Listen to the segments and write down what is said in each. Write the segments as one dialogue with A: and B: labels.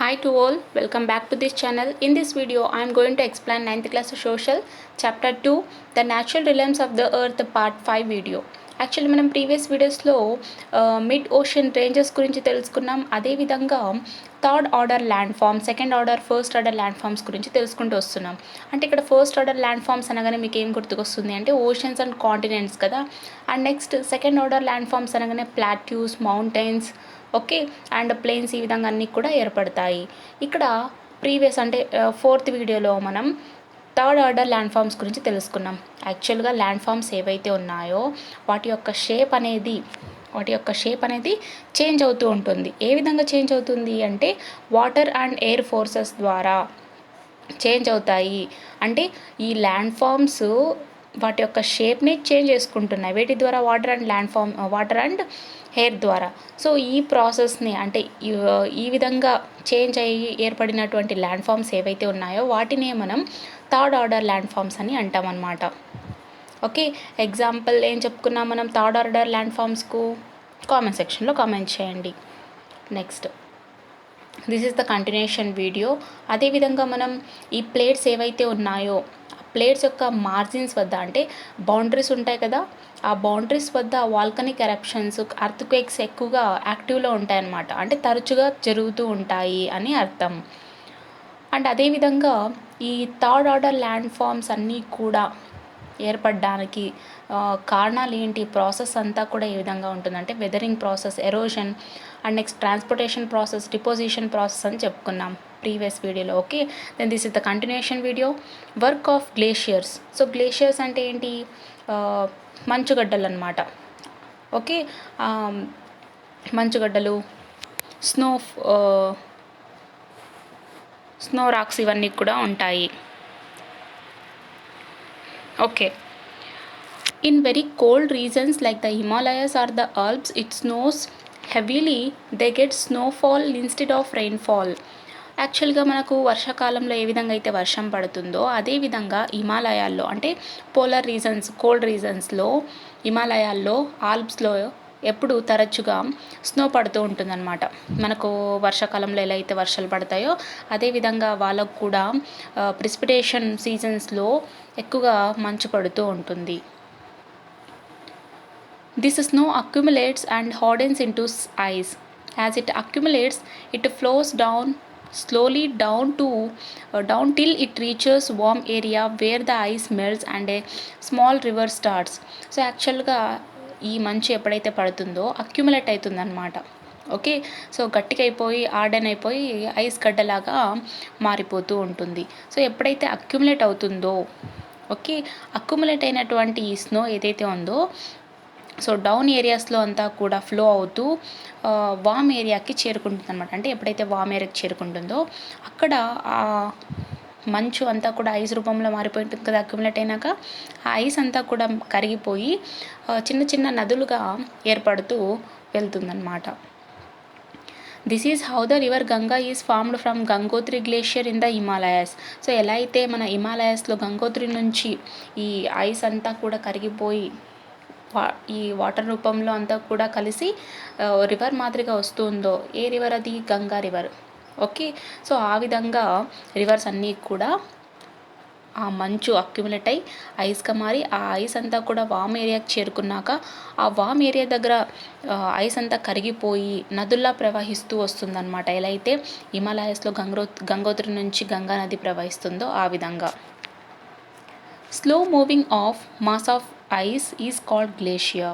A: Hi to all, welcome back to this channel. In this video, I am going to explain 9th class social chapter 2 the natural realms of the earth part 5 video. Actually మనం previous వీడియోస్లో mid ocean ranges గురించి తెలుసుకున్నాం. అదేవిధంగా third order land form, second order, first order land forms గురించి తెలుసుకుంటూ వస్తున్నాం. అంటే ఇక్కడ ఫస్ట్ ఆర్డర్ ల్యాండ్ ఫామ్స్ అనగానే మీకు ఏం గుర్తుకొస్తుంది అంటే ఓషన్స్ అండ్ కాంటినెంట్స్ కదా. And next second order land forms అనగానే plateaus, mountains, okay, and plains, ఈ విధంగా అన్నీ కూడా ఏర్పడతాయి. ఇక్కడ ప్రీవియస్ అంటే ఫోర్త్ వీడియోలో మనం థర్డ్ ఆర్డర్ ల్యాండ్ ఫామ్స్ గురించి తెలుసుకున్నాం. యాక్చువల్గా ల్యాండ్ ఫామ్స్ ఏవైతే ఉన్నాయో వాటి యొక్క షేప్ అనేది చేంజ్ అవుతూ ఉంటుంది. ఏ విధంగా చేంజ్ అవుతుంది అంటే వాటర్ అండ్ ఎయిర్ ఫోర్సెస్ ద్వారా చేంజ్ అవుతాయి. అంటే ఈ ల్యాండ్ ఫామ్స్ వాటి యొక్క షేప్ని చేంజ్ చేసుకుంటున్నాయి. వీటి ద్వారా వాటర్ అండ్ ఎయిర్ ద్వారా. సో ఈ ప్రాసెస్ని అంటే ఈ విధంగా చేంజ్ అయ్యి ఏర్పడినటువంటి ల్యాండ్ ఫామ్స్ ఏవైతే ఉన్నాయో వాటినే మనం థర్డ్ ఆర్డర్ ల్యాండ్ ఫామ్స్ అని అంటామన్నమాట. ఓకే, ఎగ్జాంపుల్ ఏం చెప్పుకున్నాం మనం థర్డ్ ఆర్డర్ ల్యాండ్ ఫామ్స్కు? కామెంట్ సెక్షన్లో కామెంట్ చేయండి. Next this is the continuation video. అదేవిధంగా మనం ఈ ప్లేట్స్ ఏవైతే ఉన్నాయో ప్లేట్స్ యొక్క మార్జిన్స్ వద్ద అంటే బౌండరీస్ ఉంటాయి కదా, ఆ బౌండరీస్ వద్ద వాల్కనిక్ ఎరప్షన్స్, అర్త్క్వేక్స్ ఎక్కువగా యాక్టివ్లో ఉంటాయన్నమాట. అంటే తరచుగా జరుగుతూ ఉంటాయి అని అర్థం. అండ్ అదేవిధంగా ఈ థర్డ్ ఆర్డర్ ల్యాండ్ ఫామ్స్ అన్నీ కూడా ఏర్పడడానికి కారణాలు ఏంటి, ప్రాసెస్ అంతా కూడా ఏ విధంగా ఉంటుందంటే weathering process, erosion and next transportation process, deposition process అని చెప్పుకున్నాం ప్రీవియస్ వీడియోలో. Okay, then this is the continuation video. Work of glaciers. So glaciers అంటే ఏంటి? మంచుగడ్డలు అన్నమాట. ఓకే, మంచుగడ్డలు, స్నో రాక్స్ ఇవన్నీ కూడా ఉంటాయి. Okay, in very cold regions like the Himalayas or the Alps, it snows heavily. They get snowfall instead of rainfall. యాక్చువల్గా మనకు వర్షాకాలంలో ఏ విధంగా అయితే వర్షం పడుతుందో అదేవిధంగా హిమాలయాల్లో అంటే పోలర్ రీజన్స్, కోల్డ్ రీజన్స్లో, హిమాలయాల్లో, ఆల్ప్స్లో ఎప్పుడు తరచుగా స్నో పడుతూ ఉంటుందన్నమాట. మనకు వర్షాకాలంలో ఎలా అయితే వర్షాలు పడతాయో అదేవిధంగా వాళ్ళకు కూడా ప్రిసిపిటేషన్ సీజన్స్లో ఎక్కువగా మంచు పడుతూ ఉంటుంది. This snow accumulates and hardens into ice. As it accumulates, it flows slowly down till it reaches warm area where the ice melts and a small river starts. So యాక్చువల్గా ఈ మంచు ఎప్పుడైతే పడుతుందో అక్యుములేట్ అవుతుందన్నమాట. ఓకే, సో గట్టిగా అయిపోయి ఆర్డన్ అయిపోయి ice గడ్డలాగా మారిపోతూ ఉంటుంది. సో ఎప్పుడైతే అక్యుములేట్ అవుతుందో, ఓకే, అక్యుములేట్ అయినటువంటి ఈ స్నో ఏదైతే ఉందో సో డౌన్ ఏరియాస్లో అంతా కూడా ఫ్లో అవుతూ వామ్ ఏరియాకి చేరుకుంటుంది అనమాట. అంటే ఎప్పుడైతే వామ్ ఏరియాకి చేరుకుంటుందో అక్కడ ఆ మంచు అంతా కూడా ఐస్ రూపంలో మారిపోయి ఉంటుంది కదా. అక్యుములేట్ అయినాక ఆ ఐస్ అంతా కూడా కరిగిపోయి చిన్న చిన్న నదులుగా ఏర్పడుతూ వెళ్తుందన్నమాట. This is how the river Ganga is formed from Gangotri glacier in the Himalayas. So ఎలా అయితే మన హిమాలయాస్లో గంగోత్రి నుంచి ఈ ఐస్ అంతా కూడా కరిగిపోయి ఈ వాటర్ రూపంలో అంతా కూడా కలిసి రివర్ మాదిరిగా వస్తుందో, ఏ రివర్ అది? గంగా రివర్. ఓకే, సో ఆ విధంగా రివర్స్ అన్నీ కూడా ఆ మంచు అక్యుములేట్ అయ్యి ఐస్గా మారి ఆ ఐస్ అంతా కూడా వామ్ ఏరియాకి చేరుకున్నాక ఆ వామ్ ఏరియా దగ్గర ఐస్ అంతా కరిగిపోయి నదుల్లా ప్రవహిస్తూ వస్తుందన్నమాట. ఎలా అయితే హిమాలయాస్లో గంగోత్రి నుంచి గంగా నది ప్రవహిస్తుందో ఆ విధంగా. Slow moving of mass of ice is called glacier.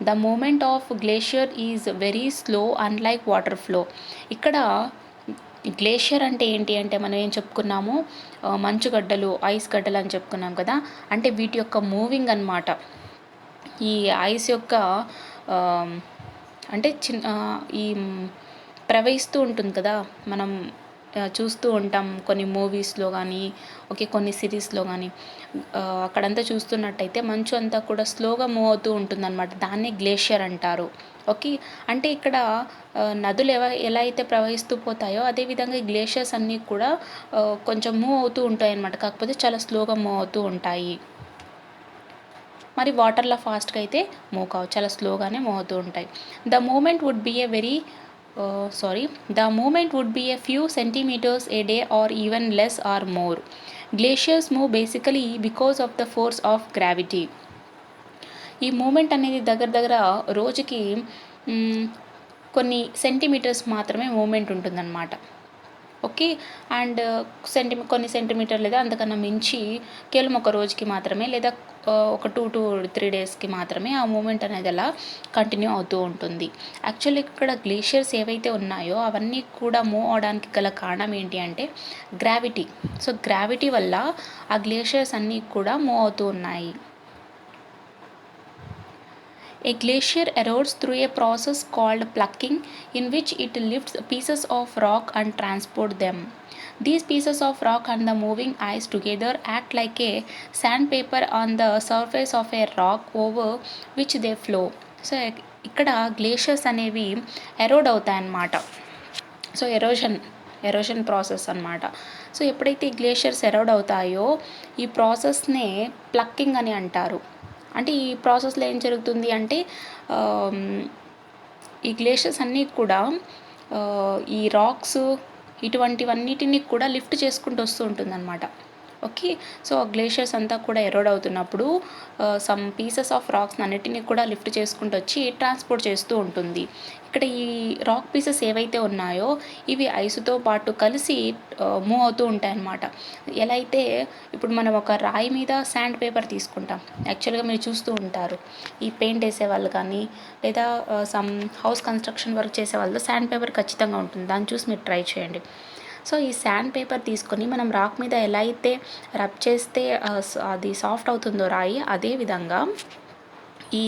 A: The movement of glacier is very slow unlike water flow. ఇక్కడ గ్లేషియర్ అంటే ఏంటి అంటే మనం ఏం చెప్పుకున్నాము, మంచుగడ్డలు, ఐస్ గడ్డలు అని చెప్పుకున్నాం కదా. అంటే వీటి యొక్క మూవింగ్ అన్నమాట. ఈ ఐస్ యొక్క అంటే ఈ ప్రవహిస్తూ ఉంటుంది కదా, మనం చూస్తూ ఉంటాం కొన్ని మూవీస్లో కానీ, ఓకే, కొన్ని సిరీస్లో కానీ. అక్కడంతా చూస్తున్నట్టయితే మంచు అంతా కూడా స్లోగా మూవ్ అవుతూ ఉంటుందన్నమాట. దాన్నే గ్లేషియర్ అంటారు. ఓకే, అంటే ఇక్కడ నదులు ఎలా అయితే ప్రవహిస్తూ పోతాయో అదేవిధంగా ఈ గ్లేషియర్స్ అన్నీ కూడా కొంచెం మూవ్ అవుతూ ఉంటాయి అన్నమాట. కాకపోతే చాలా స్లోగా మూవ్ అవుతూ ఉంటాయి. మరి వాటర్లో ఫాస్ట్గా అయితే మూవ్ కావు, చాలా స్లోగానే మూవ్ అవుతూ ఉంటాయి. The movement would be a very the movement would be a few centimeters a day or even less or more. Glaciers move basically because of the force of gravity. ఈ moment అనేది దగ్గర దగ్గర రోజుకి కొన్ని centimetres మాత్రమే moment ఉంటుందన్నమాట. Okay. And కొన్ని centimetre లేదా అంతకన్నా మించి కేవలం ఒక రోజుకి మాత్రమే లేదా ఒక 2 to 3 డేస్కి మాత్రమే ఆ మూమెంట్ అనేది అలా కంటిన్యూ అవుతూ ఉంటుంది. యాక్చువల్లీ ఇక్కడ గ్లేషియర్స్ ఏవైతే ఉన్నాయో అవన్నీ కూడా మూవ్ అవడానికి గల కారణం ఏంటి అంటే గ్రావిటీ. సో గ్రావిటీ వల్ల ఆ గ్లేషియర్స్ అన్నీ కూడా మూవ్ అవుతూ ఉన్నాయి. A glacier erodes through a process called plucking, in which it lifts pieces of rock and transports them. These pieces of rock and the moving ice together act like a sandpaper on the surface of a rock over which they flow. So ఇక్కడ glaciers అనేవి Erode అవుతాయన్నమాట. So erosion process అన్నమాట. So ఎప్పుడైతే ఈ glaciers Erode అవుతాయో ఈ ప్రాసెస్నే plucking అని అంటారు. అంటే ఈ ప్రాసెస్లో ఏం జరుగుతుంది అంటే ఈ గ్లేషియర్స్ అన్నీ కూడా ఈ రాక్స్ ఇటువంటివన్నిటిని కూడా లిఫ్ట్ చేసుకుంటూ వస్తూ ఉంటుందన్నమాట. ఓకే. సో ఆ గ్లేషియర్స్ అంతా కూడా ఎరోడ్ అవుతున్నప్పుడు సమ్ పీసెస్ ఆఫ్ రాక్స్ అన్నిటిని కూడా లిఫ్ట్ చేసుకుంటూ వచ్చి ట్రాన్స్పోర్ట్ చేస్తూ ఉంటుంది. ఇక్కడ ఈ రాక్ పీసెస్ ఏవైతే ఉన్నాయో ఇవి ఐసుతో పాటు కలిసి మూవ్ అవుతూ ఉంటాయన్నమాట. ఎలా అయితే ఇప్పుడు మనం ఒక రాయి మీద శాండ్ పేపర్ తీసుకుంటాం. యాక్చువల్గా మీరు చూస్తూ ఉంటారు ఈ పెయింట్ వేసేవాళ్ళు కానీ లేదా సమ్ హౌస్ కన్స్ట్రక్షన్ వర్క్ చేసే వాళ్ళు శాండ్ పేపర్ ఖచ్చితంగా ఉంటుంది. దాన్ని చూసి మీరు ట్రై చేయండి. సో ఈ శాండ్ పేపర్ తీసుకొని మనం రాక్ మీద ఎలా అయితే రబ్ చేస్తే అది సాఫ్ట్ అవుతుందో రాయి, అదేవిధంగా ఈ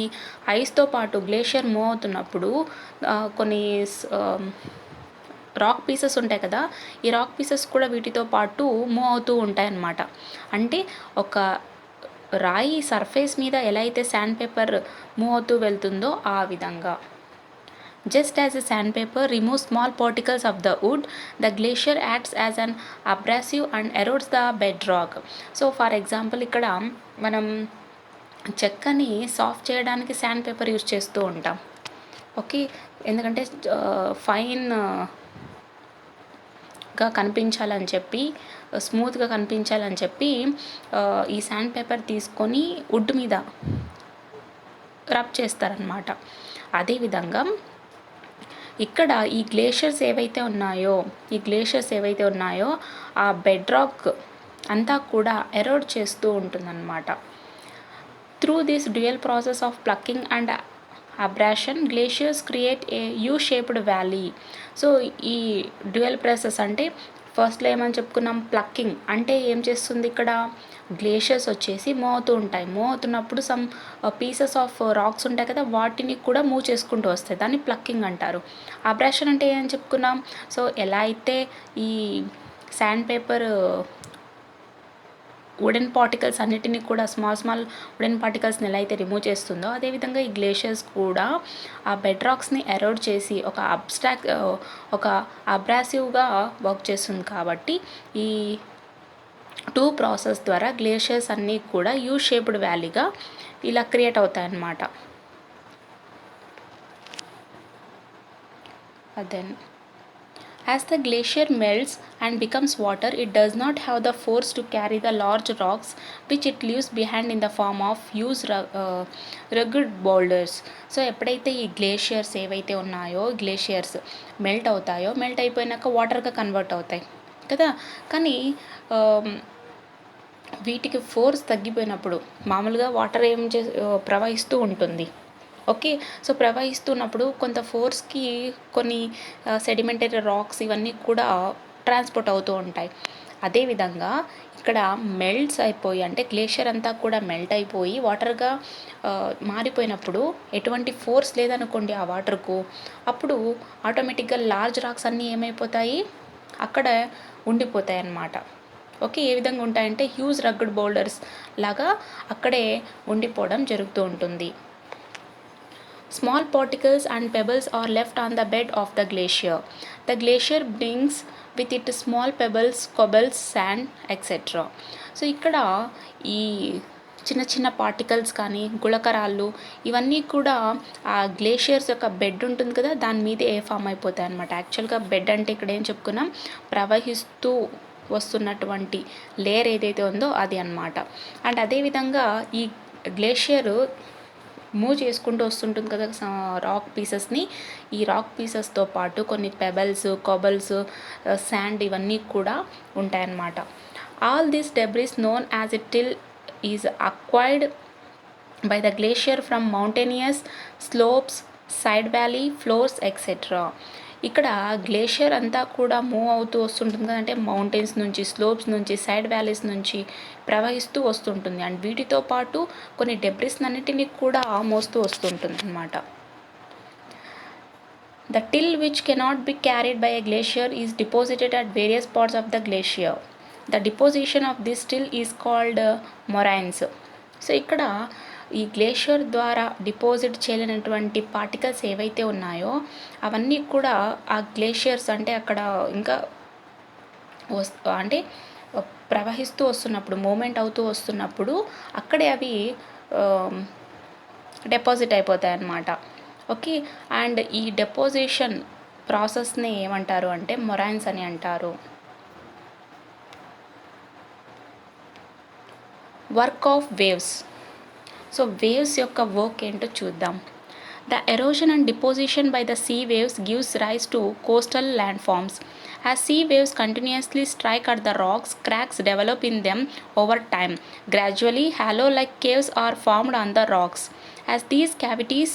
A: ఐస్తో పాటు గ్లేషియర్ మూవ్ అవుతున్నప్పుడు కొన్ని రాక్ పీసెస్ ఉంటాయి కదా, ఈ రాక్ పీసెస్ కూడా వీటితో పాటు మూవ్ అవుతూ ఉంటాయన్నమాట. అంటే ఒక రాయి సర్ఫేస్ మీద ఎలా అయితే శాండ్ పేపర్ మూవ్ అవుతూ వెళ్తుందో ఆ విధంగా. Just as a sandpaper removes small particles of the wood, the glacier acts as an abrasive and erodes the bedrock. So for example ఇక్కడ మనం చెక్కని సాఫ్ట్ చేయడానికి శాండ్ పేపర్ యూజ్ చేస్తూ ఉంటాం. ఓకే. ఎందుకంటే ఫైన్గా కనిపించాలని చెప్పి స్మూత్గా కనిపించాలని చెప్పి ఈ శాండ్ పేపర్ తీసుకొని వుడ్ మీద రబ్ చేస్తారనమాట. అదేవిధంగా ఇక్కడ ఈ గ్లేషియర్స్ ఏవైతే ఉన్నాయో ఆ బెడ్రాక్ అంతా కూడా ఎరోడ్ చేస్తూ ఉంటుందన్నమాట. Through this dual process of plucking and abrasion glaciers create a U shaped valley. So ఈ డ్యూయల్ ప్రాసెస్ అంటే ఫస్ట్లో ఏమని చెప్పుకున్నాం, ప్లక్కింగ్ అంటే ఏం చేస్తుంది, ఇక్కడ గ్లేషియర్స్ వచ్చేసి మూవ్ అవుతున్నప్పుడు సమ్ పీసెస్ ఆఫ్ రాక్స్ ఉంటాయి కదా, వాటిని కూడా మూవ్ చేసుకుంటూ వస్తాయి. దాన్ని ప్లక్కింగ్ అంటారు. అబ్రాషన్ అంటే ఏం చెప్పుకున్నాం, సో ఎలా అయితే ఈ శాండ్ పేపర్ వుడెన్ పార్టికల్స్ అన్నిటినీ కూడా స్మాల్ వుడెన్ పార్టికల్స్ని ఎలా అయితే రిమూవ్ చేస్తుందో, అదేవిధంగా ఈ గ్లేషియర్స్ కూడా ఆ బెడ్ రాక్స్ని ఎరోడ్ చేసి ఒక అబ్రాసివ్గా వర్క్ చేస్తుంది. కాబట్టి ఈ 2 ప్రాసెస్ ద్వారా గ్లేషియర్స్ అన్నీ కూడా యూ షేప్డ్ వ్యాలీగా ఇలా క్రియేట్ అవుతాయన్నమాట. Then as the glacier melts and becomes water, it does not have the force to carry the large rocks which it leaves behind in the form of huge rugged boulders. So ఎప్పుడైతే ఈ glaciers ఏవైతే ఉన్నాయో glaciers melt అయిపోయినాక వాటర్గా convert అవుతాయి కదా, కానీ వీటికి force తగ్గిపోయినప్పుడు మామూలుగా వాటర్ ప్రవహిస్తూ ఉంటుంది. ఓకే. సో ప్రవహిస్తున్నప్పుడు కొంత ఫోర్స్కి కొన్ని సెడిమెంటరీ రాక్స్ ఇవన్నీ కూడా ట్రాన్స్పోర్ట్ అవుతూ ఉంటాయి. అదేవిధంగా ఇక్కడ మెల్ట్స్ అయిపోయి అంటే గ్లేషియర్ అంతా కూడా మెల్ట్ అయిపోయి వాటర్గా మారిపోయినప్పుడు ఎటువంటి ఫోర్స్ లేదనుకోండి ఆ వాటర్కు, అప్పుడు ఆటోమేటిక్గా లార్జ్ రాక్స్ అన్నీ ఏమైపోతాయి, అక్కడ ఉండిపోతాయి అన్నమాట. ఓకే. ఏ విధంగా ఉంటాయంటే హ్యూజ్ రగ్గడ్ బౌల్డర్స్ లాగా అక్కడే ఉండిపోవడం జరుగుతూ ఉంటుంది. Small particles and pebbles are left on the bed of the glacier. The glacier brings with it small pebbles, cobbles, sand, etc. So ఇక్కడ ఈ చిన్న చిన్న పార్టికల్స్ కానీ గుళకరాళ్ళు ఇవన్నీ కూడా ఆ గ్లేషియర్స్ యొక్క బెడ్ ఉంటుంది కదా, దాని మీదే ఫామ్ అయిపోతాయి అన్నమాట. యాక్చువల్గా బెడ్ అంటే ఇక్కడ ఏం చెప్పుకున్నాం, ప్రవహిస్తూ వస్తున్నటువంటి లేయర్ ఏదైతే ఉందో అది అన్నమాట. అండ్ అదేవిధంగా ఈ గ్లేషియర్ మూవ్ చేసుకుంటూ వస్తుంటుంది కదా రాక్ పీసెస్ని. ఈ రాక్ పీసెస్తో పాటు కొన్ని పెబల్స్, కొబల్స్, శాండ్ ఇవన్నీ కూడా ఉంటాయన్నమాట. All this debris known as it till is acquired by the glacier from mountainous slopes, side valley floors etc. ఇక్కడ గ్లేషియర్ అంతా కూడా మూవ్ అవుతూ వస్తుంటుంది కదంటే మౌంటైన్స్ నుంచి, స్లోప్స్ నుంచి, సైడ్ వ్యాలీస్ నుంచి ప్రవహిస్తూ వస్తుంటుంది. అండ్ వీటితో పాటు కొన్ని డెబ్రిస్ అన్నిటిని కూడా మోస్తూ వస్తుంటుంది అన్నమాట. The till which cannot be carried by a glacier is deposited at various parts of the glacier. The deposition of this till is called moraines. So ఇక్కడ ఈ గ్లేషియర్ ద్వారా డిపాజిట్ చేయలేనటువంటి పార్టికల్స్ ఏవైతే ఉన్నాయో అవన్నీ కూడా ఆ గ్లేషియర్స్ అంటే అక్కడ ఇంకా అంటే ప్రవహిస్తూ వస్తున్నప్పుడు, మూమెంట్ అవుతూ వస్తున్నప్పుడు అక్కడే అవి డిపాజిట్ అయిపోతాయి అన్నమాట. ఓకే. అండ్ ఈ డిపాజిషన్ ప్రాసెస్ని ఏమంటారు అంటే మొరైన్స్ అని అంటారు. Work of waves. So waves యొక్క వర్క్ ఏంటో చూద్దాం. The erosion and deposition by the sea waves gives rise to coastal landforms. As sea waves continuously strike at the rocks, cracks develop in them over time. Gradually, hollow-like caves are formed on the rocks. As these cavities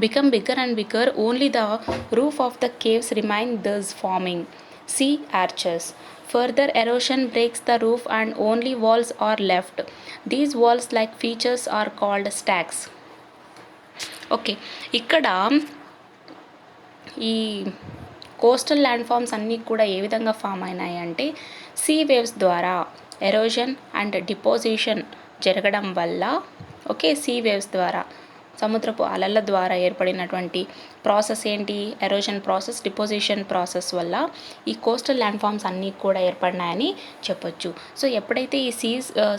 A: become bigger and bigger, only the roof of the caves remain, thus forming sea arches. Further erosion breaks the roof and only walls are left. These walls-like features are called stacks. Okay. ఇక్కడ ఈ coastal land forms అన్నీ కూడా ఏ విధంగా form అయినాయి అంటే see waves ద్వారా erosion and deposition జరగడం వల్ల, ఓకే, సీ వేవ్స్ ద్వారా సముద్రపు అలల ద్వారా ఏర్పడినటువంటి ప్రాసెస్ ఏంటి, ఎరోజన్ ప్రాసెస్, డిపోజిషన్ ప్రాసెస్ వల్ల ఈ కోస్టల్ ల్యాండ్ ఫామ్స్ అన్నీ కూడా ఏర్పడినాయని చెప్పొచ్చు. సో ఎప్పుడైతే ఈ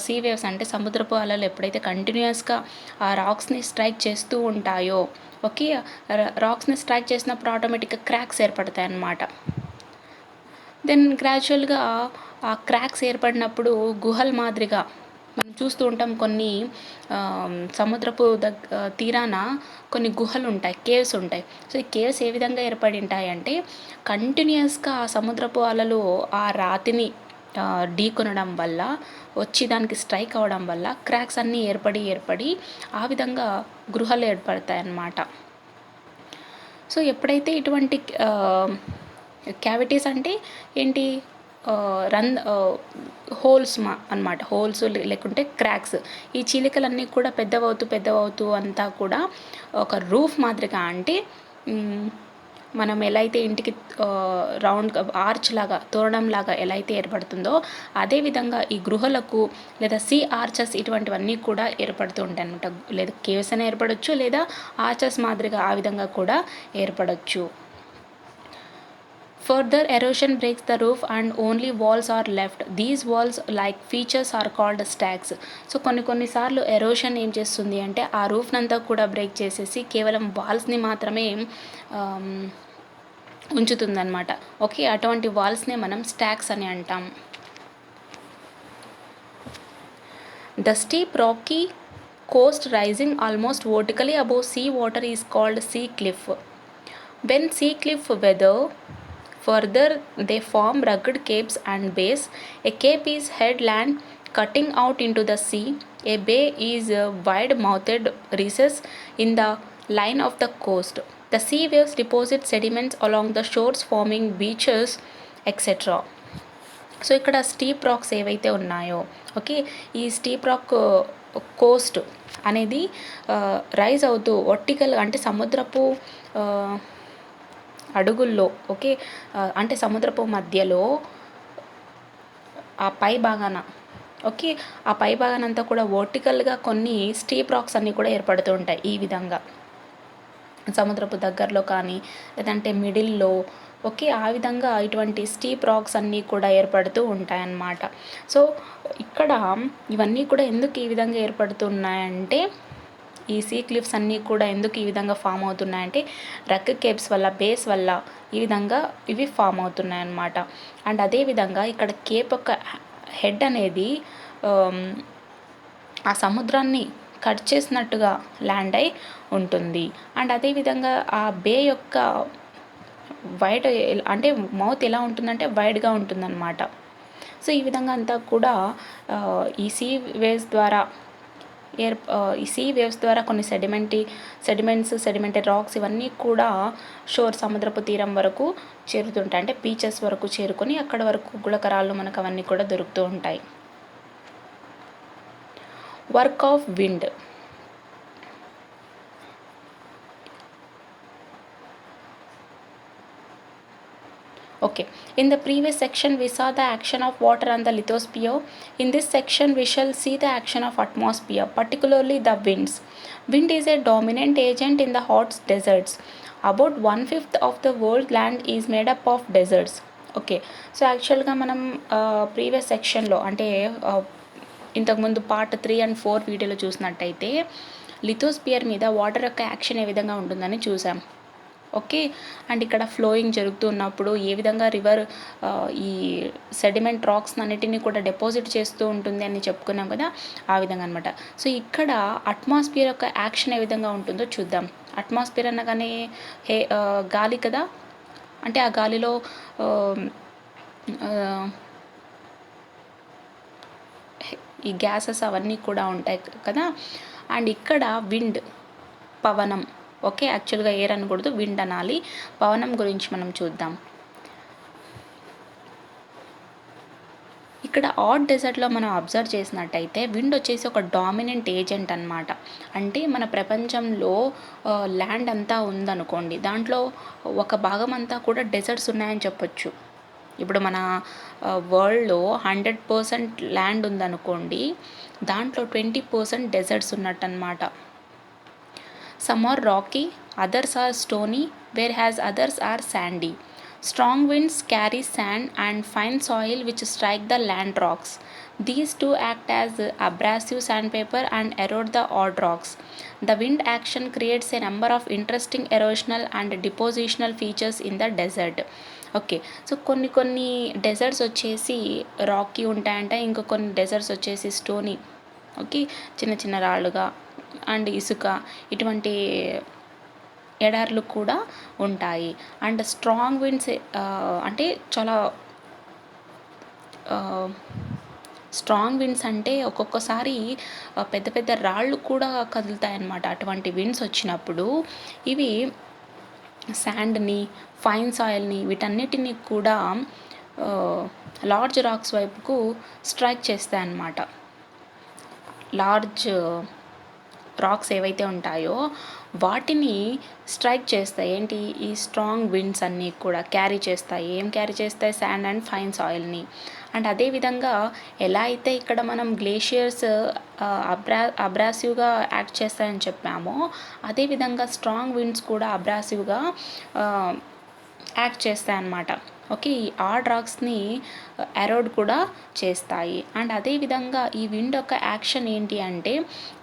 A: సీ వేవ్స్ అంటే సముద్రపు అలలు ఎప్పుడైతే కంటిన్యూస్గా ఆ రాక్స్ని స్ట్రైక్ చేస్తూ ఉంటాయో, ఓకే, రాక్స్ని స్ట్రైక్ చేసినప్పుడు ఆటోమేటిక్గా క్రాక్స్ ఏర్పడతాయి అన్నమాట. దెన్ గ్రాడ్యువల్గా ఆ క్రాక్స్ ఏర్పడినప్పుడు గుహల మాదిరిగా మనం చూస్తూ ఉంటాం. కొన్ని సముద్రపు తీరాన కొన్ని గుహలు ఉంటాయి, కేవ్స్ ఉంటాయి. సో ఈ కేవ్స్ ఏ విధంగా ఏర్పడి ఉంటాయి అంటే కంటిన్యూస్గా ఆ సముద్రపు అలలు ఆ రాతిని ఢీకొనడం వల్ల, వచ్చి దానికి స్ట్రైక్ అవ్వడం వల్ల క్రాక్స్ అన్నీ ఏర్పడి ఆ విధంగా గృహలు ఏర్పడతాయి అన్నమాట. సో ఎప్పుడైతే ఇటువంటి క్యావిటీస్ అంటే ఏంటి, హోల్స్ అన్నమాట, హోల్స్ లేకుంటే క్రాక్స్, ఈ చీలికలన్నీ కూడా పెద్దవవుతూ అంతా కూడా ఒక రూఫ్ మాదిరిగా, అంటే మనం ఎలా అయితే ఇంటికి రౌండ్ ఆర్చ్ లాగా, తోరణం లాగా ఎలా అయితే ఏర్పడుతుందో అదేవిధంగా ఈ గృహలకు లేదా సీ ఆర్చెస్ ఇటువంటివన్నీ కూడా ఏర్పడుతూ ఉంటాయి అన్నమాట. లేదా కేవ్స్ అని ఏర్పడవచ్చు, లేదా ఆర్చెస్ మాదిరిగా ఆ విధంగా కూడా ఏర్పడవచ్చు. Further erosion breaks the roof and only walls are left. These walls like features are called stacks. So కొన్నిసార్లు ఎరోషన్ ఏం చేస్తుంది అంటే ఆ రూఫ్నంతా కూడా బ్రేక్ చేసేసి కేవలం వాల్స్ని మాత్రమే ఉంచుతుందన్నమాట. ఓకే, అటువంటి వాల్స్నే మనం స్టాక్స్ అని అంటాం. The steep rocky coast rising almost vertically above sea water is called sea cliff. When sea cliff weather further, they form rugged capes and bays. A cape is headland cutting out into the sea. A bay is a wide-mouthed recess in the line of the coast. The sea waves deposit sediments along the shores, forming beaches, etc. So ఇక్కడ steep racks ఏవైతే ఉన్నాయో, okay, ఈ steep rock Coast అనేది rise అవుతూ వర్టికల్గా, అంటే సముద్రపు అడుగుల్లో, okay, అంటే సముద్రపు మధ్యలో ఆ పై భాగాన, ఓకే, ఆ పై భాగానంతా కూడా వర్టికల్గా కొన్ని స్టీప్ రాక్స్ అన్నీ కూడా ఏర్పడుతూ ఉంటాయి. ఈ విధంగా సముద్రపు దగ్గరలో కానీ, లేదంటే మిడిల్లో ఓకే, ఆ విధంగా ఇటువంటి స్టీప్ రాక్స్ అన్నీ కూడా ఏర్పడుతూ ఉంటాయన్నమాట. సో ఇక్కడ ఇవన్నీ కూడా ఎందుకు ఈ విధంగా ఏర్పడుతున్నాయంటే, ఈ సీ క్లిఫ్స్ అన్నీ కూడా ఎందుకు ఈ విధంగా ఫామ్ అవుతున్నాయంటే రక్ కేవ్స్ వల్ల, బేస్ వల్ల ఈ విధంగా ఇవి ఫామ్ అవుతున్నాయి అన్నమాట. అండ్ అదేవిధంగా ఇక్కడ కేప్ యొక్క హెడ్ అనేది ఆ సముద్రాన్ని కట్ చేసినట్టుగా ల్యాండ్ అయి ఉంటుంది. అండ్ అదేవిధంగా ఆ బే యొక్క వైడ్ అంటే మౌత్ ఎలా ఉంటుందంటే వైడ్గా ఉంటుందన్నమాట. సో ఈ విధంగా అంతా కూడా ఈ సీ వేవ్స్ ద్వారా ఈ సీ వేవ్స్ ద్వారా కొన్ని సెడిమెంటరీ రాక్స్ ఇవన్నీ కూడా సముద్రపు తీరం వరకు చేరుతుంటాయి. అంటే బీచెస్ వరకు చేరుకొని అక్కడ వరకు గుళకరాళ్ళు మనకు అవన్నీ కూడా దొరుకుతూ ఉంటాయి. Work of wind. Okay, in the previous section we saw the action of water on the lithosphere. In this section we shall see the action of atmosphere, particularly the winds. Wind is a dominant agent in the hot deserts. About 1/5 of the world land is made up of deserts. Okay, so యాక్చువల్గా మనం previous సెక్షన్లో అంటే ఇంతకుముందు part 3 and 4 వీడియోలో చూసినట్టయితే lithosphere మీద water యొక్క action ఏ విధంగా ఉంటుందని చూసాం. ఓకే, అండ్ ఇక్కడ ఫ్లోయింగ్ జరుగుతున్నప్పుడు ఏ విధంగా రివర్ ఈ సెడిమెంట్ రాక్స్ అన్నిటినీ కూడా డిపాజిట్ చేస్తూ ఉంటుంది అని చెప్పుకున్నాం కదా, ఆ విధంగా అనమాట. సో ఇక్కడ అట్మాస్ఫియర్ యొక్క యాక్షన్ ఏ విధంగా ఉంటుందో చూద్దాం. అట్మాస్ఫియర్ అనగానే గాలి కదా, అంటే ఆ గాలిలో ఈ గ్యాసెస్ అవన్నీ కూడా ఉంటాయి కదా. అండ్ ఇక్కడ విండ్, పవనం. ఓకే, యాక్చువల్గా ఎయిర్ అనకూడదు, విండ్ అనాలి. పవనం గురించి మనం చూద్దాం. ఇక్కడ ఆట్ డెజర్ట్లో మనం అబ్జర్వ్ చేసినట్టయితే విండ్ వచ్చేసి ఒక డామినెంట్ ఏజెంట్ అనమాట. అంటే మన ప్రపంచంలో ల్యాండ్ అంతా ఉందనుకోండి, దాంట్లో ఒక భాగం అంతా కూడా డెజర్ట్స్ ఉన్నాయని చెప్పొచ్చు. ఇప్పుడు మన వరల్డ్లో 100% ల్యాండ్ ఉందనుకోండి, దాంట్లో 20% డెజర్ట్స్ ఉన్నట్టు అనమాట. Some are rocky, others are stony, whereas others are sandy. Strong winds carry sand and fine soil which strike the land rocks. These two act as abrasive sandpaper and erode the odd rocks. The wind action creates a number of interesting erosional and depositional features in the desert. Okay, so కొన్ని desserts వచ్చేసి Rocky ఉంటాయంట, ఇంకా కొన్ని desserts వచ్చేసి stony, okay, చిన్న చిన్న రాళ్ళుగా and ఇసుక ఇటువంటి ఎడార్లు కూడా ఉంటాయి. అండ్ స్ట్రాంగ్ విండ్స్ అంటే చాలా స్ట్రాంగ్ విండ్స్ అంటే ఒక్కొక్కసారి పెద్ద పెద్ద రాళ్ళు కూడా కదులుతాయన్నమాట. అటువంటి విండ్స్ వచ్చినప్పుడు ఇవి శాండ్ని, ఫైన్ సాయిల్ని, వీటన్నిటిని కూడా లార్జ్ రాక్స్ వైపుకు స్ట్రైక్ చేస్తాయి అన్నమాట. లార్జ్ రాక్స్ ఏవైతే ఉంటాయో వాటిని స్ట్రైక్ చేస్తాయి. ఏంటి, ఈ స్ట్రాంగ్ విండ్స్ అన్నీ కూడా క్యారీ చేస్తాయి. ఏం క్యారీ చేస్తాయి? శాండ్ అండ్ ఫైన్ సాయిల్ని. అండ్ అదేవిధంగా ఎలా అయితే ఇక్కడ మనం గ్లేషియర్స్ అబ్రాసివ్గా యాక్ట్ చేస్తాయని చెప్పామో, అదేవిధంగా స్ట్రాంగ్ విండ్స్ కూడా అబ్రాసివ్గా యాక్ట్ చేస్తాయన్నమాట. ఓకే, ఈ ఆడ్ రాక్స్ని ఎరోడ్ కూడా చేస్తాయి. అండ్ అదేవిధంగా ఈ విండ్ యొక్క యాక్షన్ ఏంటి అంటే,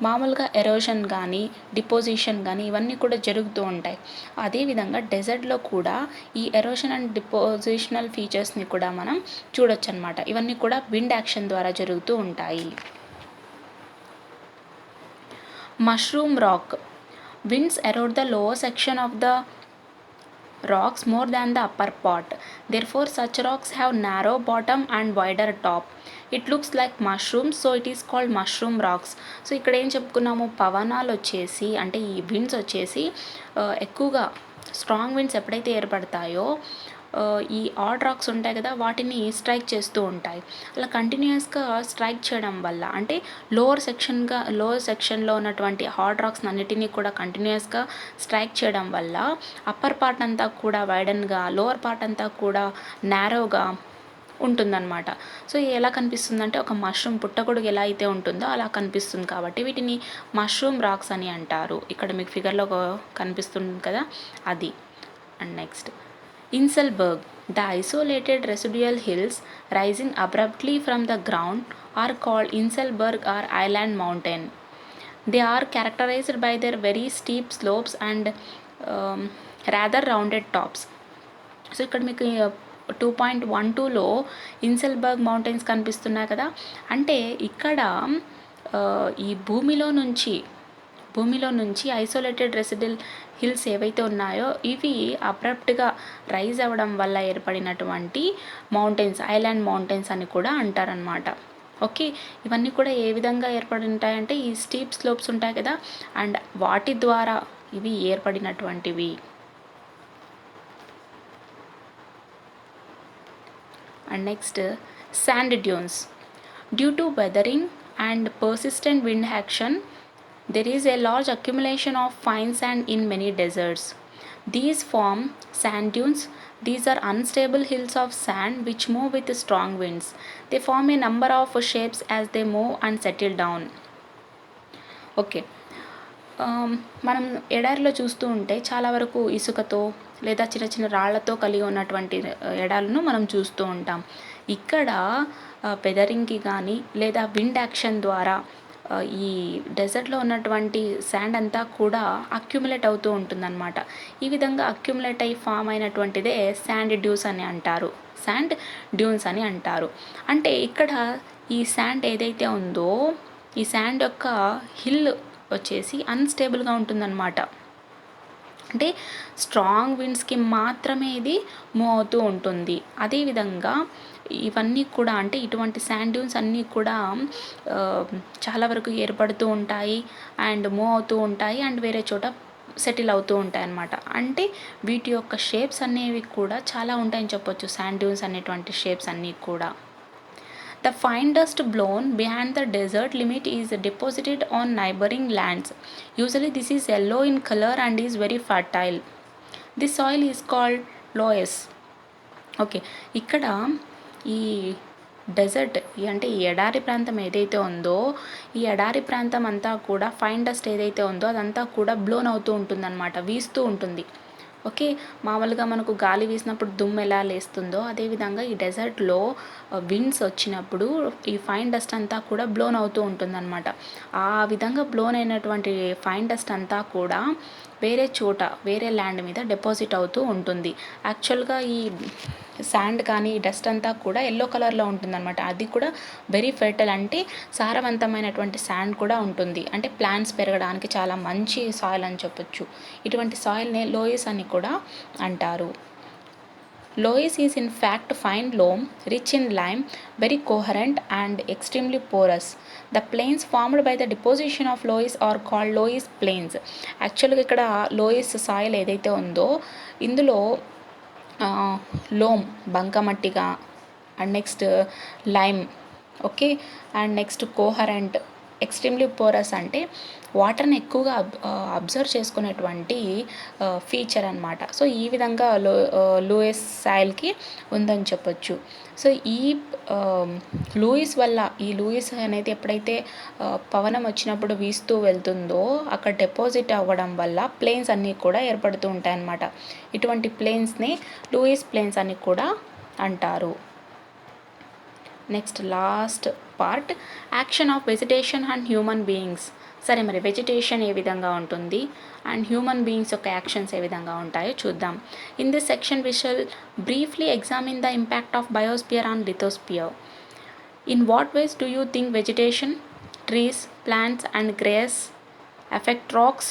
A: మామూలుగా ఎరోషన్ కానీ డిపోజిషన్ కానీ ఇవన్నీ కూడా జరుగుతూ ఉంటాయి. అదేవిధంగా డెజర్ట్లో కూడా ఈ ఎరోషన్ అండ్ డిపోజిషనల్ ఫీచర్స్ని కూడా మనం చూడొచ్చు అనమాట. ఇవన్నీ కూడా విండ్ యాక్షన్ ద్వారా జరుగుతూ ఉంటాయి. Mushroom rock. Winds Erode the lower section of the rocks more than the upper part. Therefore, such rocks have narrow bottom and wider top. It looks like mushrooms, so it is called mushroom rocks. So ఇక్కడ ఏం చెప్పుకున్నాము, పవనాలు వచ్చేసి అంటే ఈ winds వచ్చేసి ఎక్కువగా strong winds ఎప్పుడైతే ఏర్పడతాయో ఈ ఆడ్ రాక్స్ ఉంటాయి కదా, వాటిని స్ట్రైక్ చేస్తూ ఉంటాయి. అలా కంటిన్యూస్గా స్ట్రైక్ చేయడం వల్ల అంటే లోవర్ సెక్షన్లో ఉన్నటువంటి హార్డ్ రాక్స్ అన్నిటినీ కూడా కంటిన్యూస్గా స్ట్రైక్ చేయడం వల్ల అప్పర్ పార్ట్ అంతా కూడా వైడన్గా, లోవర్ పార్ట్ అంతా కూడా నారోగా ఉంటుందన్నమాట. సో ఎలా కనిపిస్తుందంటే ఒక మష్రూమ్ పుట్టగొడుగు ఎలా అయితే ఉంటుందో అలా కనిపిస్తుంది. కాబట్టి వీటిని మష్రూమ్ రాక్స్ అని అంటారు. ఇక్కడ మీకు ఫిగర్లో కనిపిస్తుంది కదా అది. And next Inselberg, the isolated residual hills rising abruptly from the ground, are called Inselberg or island mountain. They are characterized by their very steep slopes and rather rounded tops. So ఇక్కడ మీకు 2.12లో ఇన్సెల్బర్గ్ mountains కనిపిస్తున్నాయి కదా, అంటే ఇక్కడ ఈ భూమిలో నుంచి isolated రెసిడల్ hills ఏవైతే ఉన్నాయో ఇవి అబ్రప్ట్గా రైజ్ అవ్వడం వల్ల ఏర్పడినటువంటి మౌంటైన్స్, ఐలాండ్ మౌంటైన్స్ అని కూడా అంటారనమాట. ఓకే, ఇవన్నీ కూడా ఏ విధంగా ఏర్పడి ఉంటాయంటే ఈ స్టీప్ స్లోప్స్ ఉంటాయి కదా, అండ్ వాటి ద్వారా ఇవి ఏర్పడినటువంటివి. And next, sand dunes. Due to weathering and persistent wind action, there is a large accumulation of fine sand in many deserts. These form sand dunes. These are unstable hills of sand which move with strong winds. They form a number of shapes as they move and settle down. Okay, మనం ఎడారిలో చూస్తూ ఉంటే చాలా వరకు ఇసుకతో లేదా చిన్న చిన్న రాళ్లతో కలిగి ఉన్నటువంటి ఎడాలను మనం చూస్తూ ఉంటాం. ఇక్కడ వెదరింగ్కి కానీ లేదా విండ్ యాక్షన్ ద్వారా ఈ డెజర్ట్లో ఉన్నటువంటి శాండ్ అంతా కూడా అక్యుములేట్ అవుతూ ఉంటుందన్నమాట. ఈ విధంగా అక్యుములేట్ అయి ఫామ్ అయినటువంటిదే శాండ్ డ్యూన్స్ అని అంటారు, శాండ్ డ్యూన్స్ అని అంటారు. అంటే ఇక్కడ ఈ శాండ్ ఏదైతే ఉందో ఈ శాండ్ యొక్క హిల్ వచ్చేసి అన్స్టేబుల్గా ఉంటుందన్నమాట. అంటే స్ట్రాంగ్ విండ్స్కి మాత్రమే ఇది మూవ్ అవుతూ ఉంటుంది. అదేవిధంగా ఇవన్నీ కూడా అంటే ఇటువంటి శాండ్ డ్యూన్స్ అన్నీ కూడా చాలా వరకు ఏర్పడుతూ ఉంటాయి అండ్ మూవ్ అవుతూ ఉంటాయి అండ్ వేరే చోట సెటిల్ అవుతూ ఉంటాయి అన్నమాట. అంటే వీటి యొక్క షేప్స్ అనేవి కూడా చాలా ఉంటాయని చెప్పొచ్చు, శాండ్ డ్యూన్స్ అనేటువంటి షేప్స్ అన్నీ కూడా. The fine dust blown behind the desert limit is deposited on neighboring lands. Usually this is yellow in color and is very fertile. This soil is called loess. Okay, ఇక్కడ ఈ dessert అంటే ఈ ఎడారి ప్రాంతం ఏదైతే ఉందో ఈ ఎడారి ప్రాంతం అంతా కూడా ఫైన్ డస్ట్ ఏదైతే ఉందో అదంతా కూడా బ్లోన్ అవుతూ ఉంటుందన్నమాట, వీస్తూ ఉంటుంది. ఓకే, మామూలుగా మనకు గాలి వీసినప్పుడు దుమ్ము ఎలా లేస్తుందో అదేవిధంగా ఈ డెజర్ట్లో విండ్స్ వచ్చినప్పుడు ఈ ఫైన్ డస్ట్ అంతా కూడా బ్లోన్ అవుతూ ఉంటుందన్నమాట. ఆ విధంగా బ్లోన్ అయినటువంటి ఫైన్ డస్ట్ అంతా కూడా వేరే చోట వేరే ల్యాండ్ మీద డిపాజిట్ అవుతూ ఉంటుంది. యాక్చువల్గా ఈ శాండ్ కానీ ఈ డస్ట్ అంతా కూడా ఎల్లో కలర్లో ఉంటుందన్నమాట. అది కూడా వెరీ ఫెర్టైల్, అంటే సారవంతమైనటువంటి శాండ్ కూడా ఉంటుంది. అంటే ప్లాంట్స్ పెరగడానికి చాలా మంచి సాయిల్ అని చెప్పొచ్చు. ఇటువంటి సాయిల్ని లోయస్ అని కూడా అంటారు. Loess is in fact fine loam, rich in lime, very coherent and extremely porous. The plains formed by the deposition of loess are called loess plains. యాక్చువల్గా ఇక్కడ లోయస్ సాయిల్ ఏదైతే ఉందో ఇందులో లోమ్ బంకమట్టిగా and next lime, okay, and next coherent, extremely porous అంటే వాటర్ని ఎక్కువగా observe చేసుకునేటువంటి ఫీచర్ అనమాట. సో ఈ విధంగా లూయిస్ సాయిల్కి ఉందని చెప్పొచ్చు. సో ఈ లూయిస్ అనేది ఎప్పుడైతే పవనం వచ్చినప్పుడు వీస్తూ వెళ్తుందో అక్కడ డిపాజిట్ అవ్వడం వల్ల ప్లేన్స్ అన్నీ కూడా ఏర్పడుతూ ఉంటాయన్నమాట. ఇటువంటి ప్లేన్స్ని లూయిస్ ప్లేన్స్ అని కూడా అంటారు. Next last part, action of vegetation and human beings. సరే, మరి వెజిటేషన్ ఏ విధంగా ఉంటుంది అండ్ హ్యూమన్ బీయింగ్స్ యొక్క యాక్షన్స్ ఏ విధంగా ఉంటాయో చూద్దాం. In this section we shall briefly examine the impact of biosphere on lithosphere. In what ways do you think vegetation, trees, plants and grass affect rocks?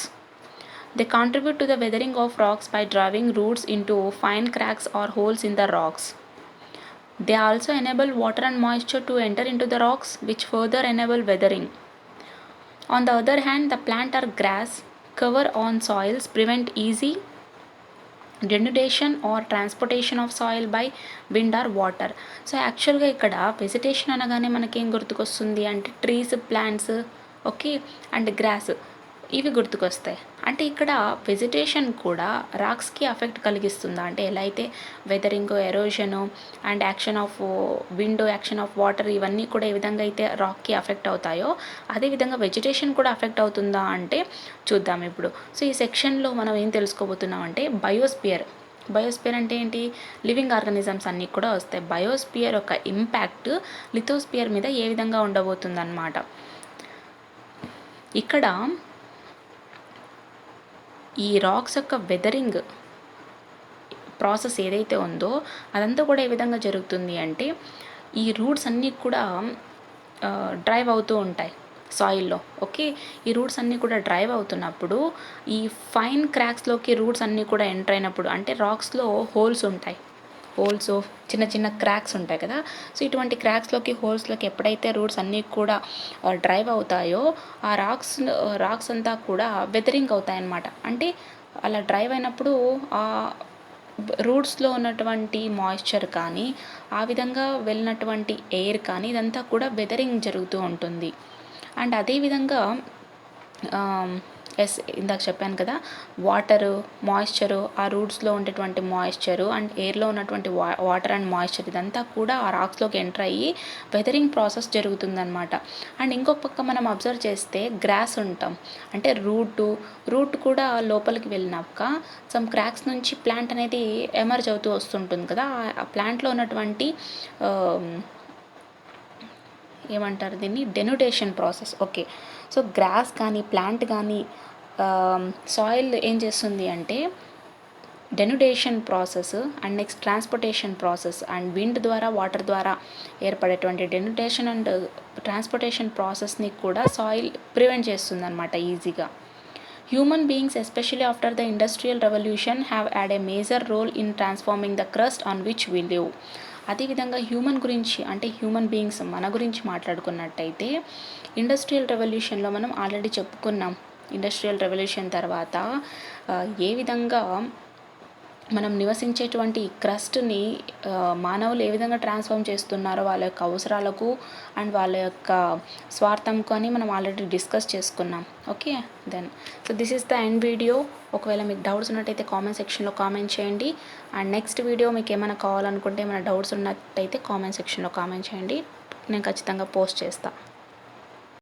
A: They contribute to the weathering of rocks by driving roots into fine cracks or holes in the rocks. They also enable water and moisture to enter into the rocks, which further enable weathering. On the other hand, the plant or grass cover on soils prevent easy denudation or transportation of soil by wind or water. So యాక్చువల్గా ఇక్కడ vegetation అనగానే మనకేం గుర్తుకొస్తుంది అంటే trees, plants, okay, and grass, ఇవి గుర్తుకొస్తాయి. అంటే ఇక్కడ వెజిటేషన్ కూడా రాక్స్కి అఫెక్ట్ కలిగిస్తుందా అంటే ఎలా అయితే weathering, erosion and action of wind, action of water ఇవన్నీ కూడా ఏ విధంగా అయితే రాక్కి అఫెక్ట్ అవుతాయో అదేవిధంగా వెజిటేషన్ కూడా అఫెక్ట్ అవుతుందా అంటే చూద్దాం ఇప్పుడు. సో ఈ సెక్షన్లో మనం ఏం తెలుసుకోబోతున్నాం అంటే బయోస్పియర్. బయోస్పియర్ అంటే ఏంటి? లివింగ్ ఆర్గానిజమ్స్ అన్నీ కూడా వస్తాయి. బయోస్పియర్ యొక్క ఇంపాక్ట్ లిథోస్పియర్ మీద ఏ విధంగా ఉండబోతుందన్నమాట. ఇక్కడ ఈ రాక్స్ యొక్క వెదరింగ్ ప్రాసెస్ ఏదైతే ఉందో అదంతా కూడా ఏ విధంగా జరుగుతుంది అంటే, ఈ రూట్స్ అన్నీ కూడా డ్రైవ్ అవుతూ ఉంటాయి సాయిల్లో. ఓకే, ఈ రూట్స్ అన్నీ కూడా డ్రైవ్ అవుతున్నప్పుడు ఈ ఫైన్ క్రాక్స్లోకి రూట్స్ అన్నీ కూడా ఎంటర్ అయినప్పుడు, అంటే రాక్స్లో హోల్స్ ఉంటాయి, హోల్స్ చిన్న చిన్న క్రాక్స్ ఉంటాయి కదా. సో ఇటువంటి క్రాక్స్లోకి హోల్స్లోకి ఎప్పుడైతే రూట్స్ అన్నీ కూడా డ్రైవ్ అవుతాయో ఆ రాక్స్ అంతా కూడా వెదరింగ్ అవుతాయి అన్నమాట. అంటే అలా డ్రైవ్ అయినప్పుడు ఆ రూట్స్లో ఉన్నటువంటి మాయిశ్చర్ కానీ, ఆ విధంగా వెళ్ళినటువంటి ఎయిర్ కానీ, ఇదంతా కూడా వెదరింగ్ జరుగుతూ ఉంటుంది. అండ్ అదేవిధంగా ఇందాక చెప్పాను కదా, వాటరు, మాయిశ్చరు, ఆ రూట్స్లో ఉండేటువంటి మాయిశ్చరు అండ్ ఎయిర్లో ఉన్నటువంటి వాటర్ అండ్ మాయిశ్చర్ ఇదంతా కూడా ఆ రాక్స్లోకి ఎంటర్ అయ్యి వెదరింగ్ ప్రాసెస్ జరుగుతుందన్నమాట. అండ్ ఇంకొక పక్క మనం అబ్జర్వ్ చేస్తే గ్రాస్ ఉంటాం, అంటే రూట్ కూడా లోపలికి వెళ్ళినాక సమ్ క్రాక్స్ నుంచి ప్లాంట్ అనేది ఎమర్జ్ అవుతూ వస్తుంటుంది కదా. ఆ ప్లాంట్లో ఉన్నటువంటి ఏమంటారు దీన్ని, denudation process. Okay, so grass కానీ ప్లాంట్ కానీ సాయిల్ ఏం చేస్తుంది అంటే denudation process and next transportation process and wind ద్వారా వాటర్ ద్వారా ఏర్పడేటువంటి డెన్యుటేషన్ అండ్ ట్రాన్స్పోర్టేషన్ ప్రాసెస్ని కూడా సాయిల్ ప్రివెంట్ చేస్తుంది అనమాట ఈజీగా. Human beings especially after the industrial revolution have had a major role in transforming the crust on which we live. అదేవిధంగా human గురించి, అంటే హ్యూమన్ బీయింగ్స్ మన గురించి మాట్లాడుకున్నట్టయితే ఇండస్ట్రియల్ రెవల్యూషన్లో మనం ఆల్రెడీ చెప్పుకున్నాం. ఇండస్ట్రియల్ రెవల్యూషన్ తర్వాత ఏ విధంగా మనం నివసించేటువంటి క్రస్ట్ని మానవులు ఏ విధంగా ట్రాన్స్ఫార్మ్ చేస్తున్నారో వాళ్ళ యొక్క అవసరాలకు అండ్ వాళ్ళ యొక్క స్వార్థంకు అని మనం ఆల్రెడీ డిస్కస్ చేసుకున్నాం. Okay, then so this is the end video. ఒకవేళ మీకు డౌట్స్ ఉన్నట్టయితే కామెంట్ సెక్షన్లో కామెంట్ చేయండి. అండ్ నెక్స్ట్ వీడియో మీకు ఏమైనా కావాలనుకుంటే, ఏమైనా డౌట్స్ ఉన్నట్టయితే కామెంట్ సెక్షన్లో కామెంట్ చేయండి, నేను ఖచ్చితంగా పోస్ట్ చేస్తాను.